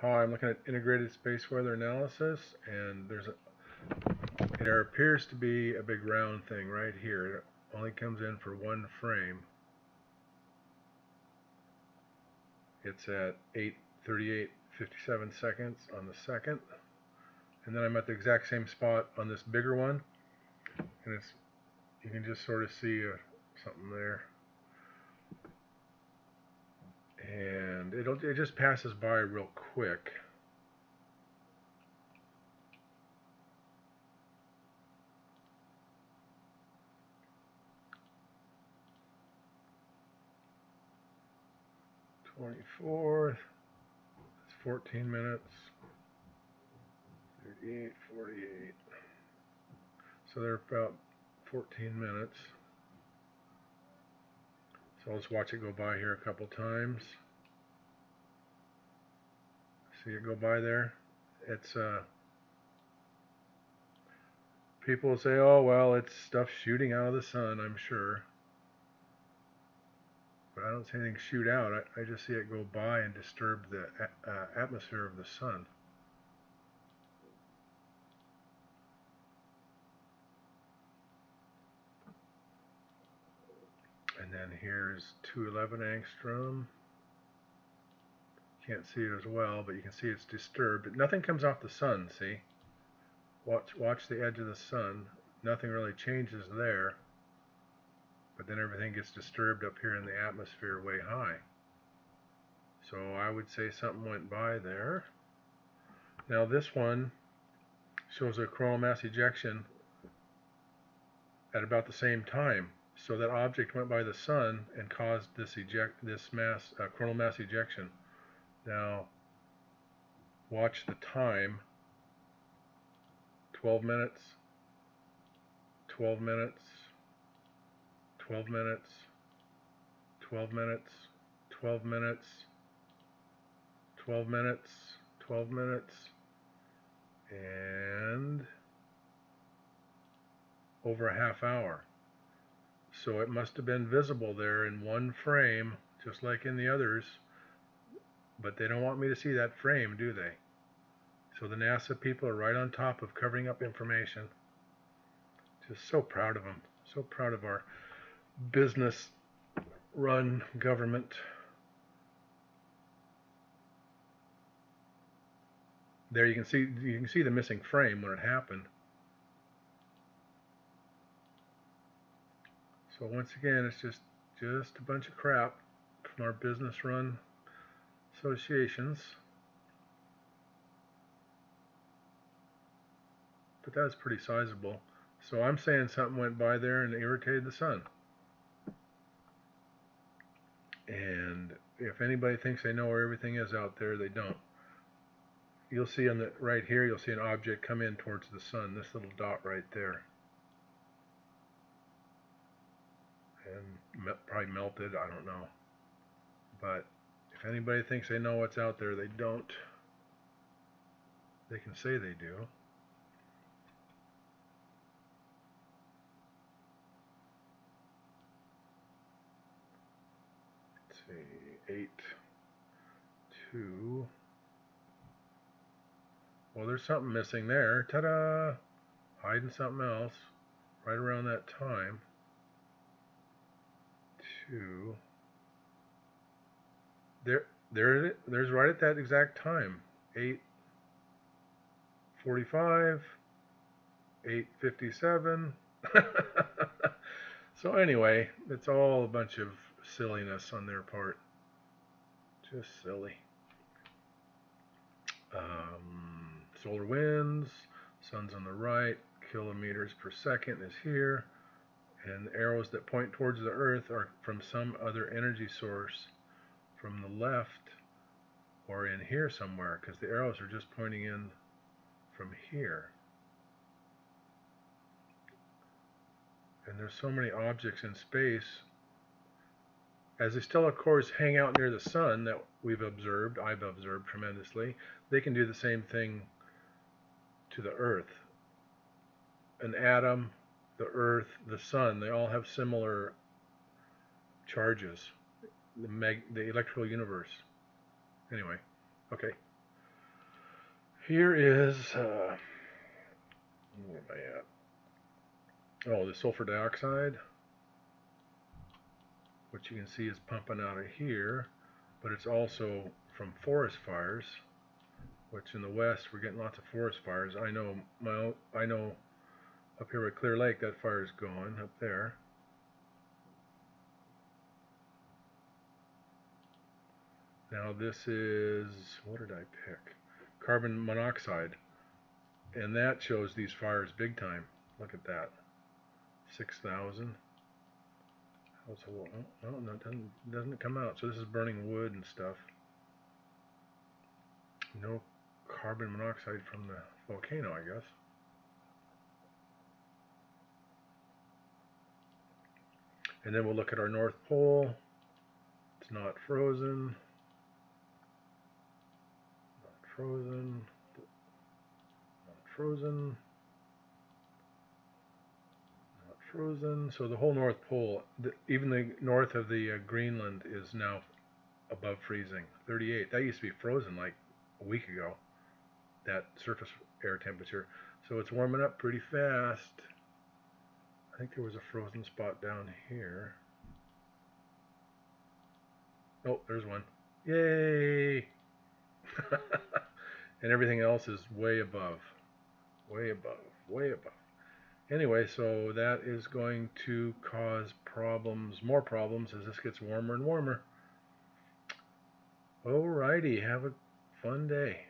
Hi, I'm looking at integrated space weather analysis, and there appears to be a big round thing right here. It only comes in for one frame. It's at 8:38:57 seconds on the second, and then I'm at the exact same spot on this bigger one, and you can just sort of see something there, and it just passes by real quick. '24th, it's 14 minutes. 38, 48. So they're about 14 minutes. So let's watch it go by here a couple times. See it go by there? It's people say, oh well, it's stuff shooting out of the sun, I'm sure. But I don't see anything shoot out. I just see it go by and disturb the atmosphere of the sun. And then here's 211 angstrom. Can't see it as well, but you can see it's disturbed. Nothing comes off the sun, see? Watch the edge of the sun. Nothing really changes there. But then everything gets disturbed up here in the atmosphere way high. So I would say something went by there. Now this one shows a coronal mass ejection at about the same time. So that object went by the sun and caused this coronal mass ejection. Now watch the time. 12 minutes, 12 minutes, 12 minutes, 12 minutes, 12 minutes, 12 minutes, 12 minutes, and over a half hour. So it must have been visible there in one frame, just like in the others, but they don't want me to see that frame, do they? So the NASA people are right on top of covering up information. Just so proud of them. So proud of our business-run government. There you can see the missing frame when it happened. So once again, it's just a bunch of crap from our business-run associations. But that's pretty sizable. So I'm saying something went by there and irritated the sun. And if anybody thinks they know where everything is out there, they don't. You'll see on the right here, you'll see an object come in towards the sun, this little dot right there. And probably melted, I don't know. But if anybody thinks they know what's out there, they don't. They can say they do. Let's see, 8, 2. Well, there's something missing there. Ta-da! Hiding something else right around that time. 2. There's right at that exact time. 8:45, 8:57. So anyway, it's all a bunch of silliness on their part. Just silly. Solar winds, sun's on the right, kilometers per second is here, and the arrows that point towards the Earth are from some other energy source from the left or in here somewhere, because the arrows are just pointing in from here. And there's so many objects in space. As they still, of course, hang out near the sun that I've observed tremendously, they can do the same thing to the Earth. An atom, the Earth, the sun, they all have similar charges. The electrical universe. Anyway, okay. Here is, where am I at? Oh, the sulfur dioxide, which you can see is pumping out of here, but it's also from forest fires, which in the west we're getting lots of forest fires. I know up here at Clear Lake that fire is going up there. Now this is, what did I pick? Carbon monoxide, and that shows these fires big time. Look at that, 6,000. Oh, no, it doesn't come out. So this is burning wood and stuff. No carbon monoxide from the volcano, I guess. And then we'll look at our North Pole. It's not frozen. Not frozen. Not frozen. Not frozen. So the whole North Pole, even the north of the Greenland, is now above freezing. 38. That used to be frozen like a week ago, that surface air temperature. So it's warming up pretty fast. I think there was a frozen spot down here. Oh, there's one. Yay! And everything else is way above. Way above. Way above. Anyway, so that is going to cause problems, more problems, as this gets warmer and warmer. Alrighty, have a fun day.